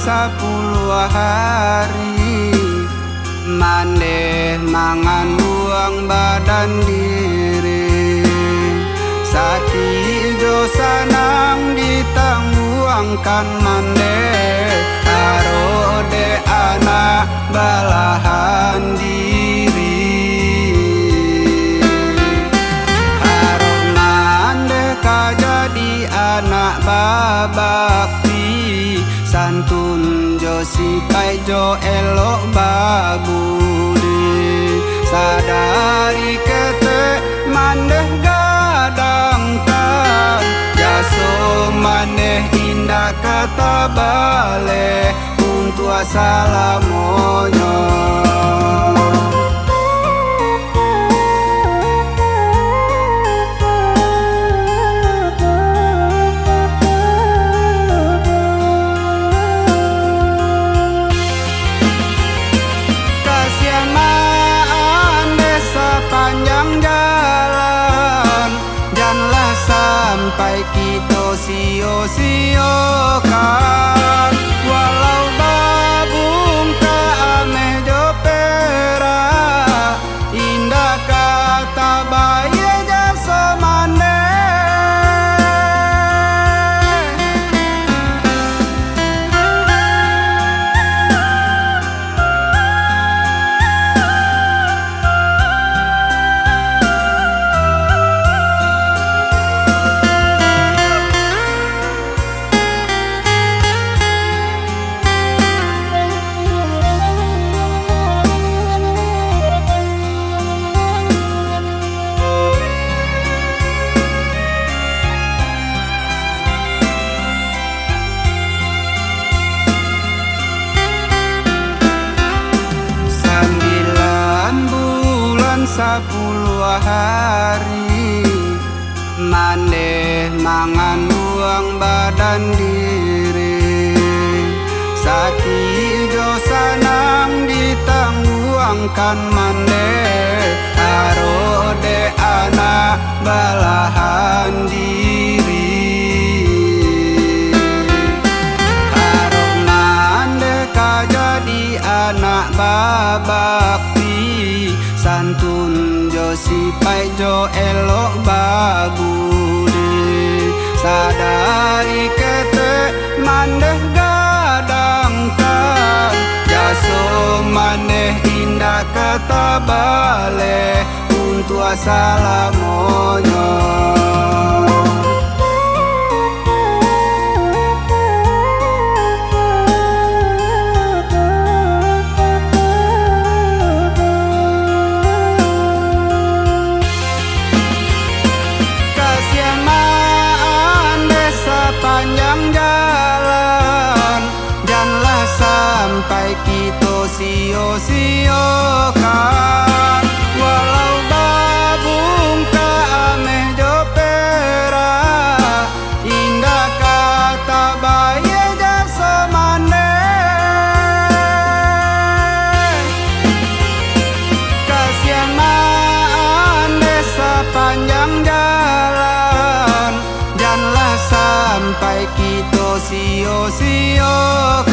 10 hari maneh mangan buang badan diri sakit jo sanang ditangguangkan maneh arode anak balahan diri harus mandeh jadi anak babakti santun jo sipai jo elok babudi sadari kete maneh gadang tan jaso maneh indah kata bale untuk assalamonyo sampai kita sio-siokan walau babung tak ameh jo perak indah kata baye jasa Sepuluh hari maneh mangan buang badan diri sakit jo sanang ditangguangkan maneh arode anak balahan diri harus mandeh jadi anak babakti santun jo sipai jo elok babudi sadari kete maneh gadang tan jaso maneh indah kata bale untuk assalamonyo panjang jalan janganlah sampai kita sio-siokan walau babung tak ameh jo perak indah kata baye jasa maneh kasihan maan desa panjang jalan janganlah sampai kita sio-siokan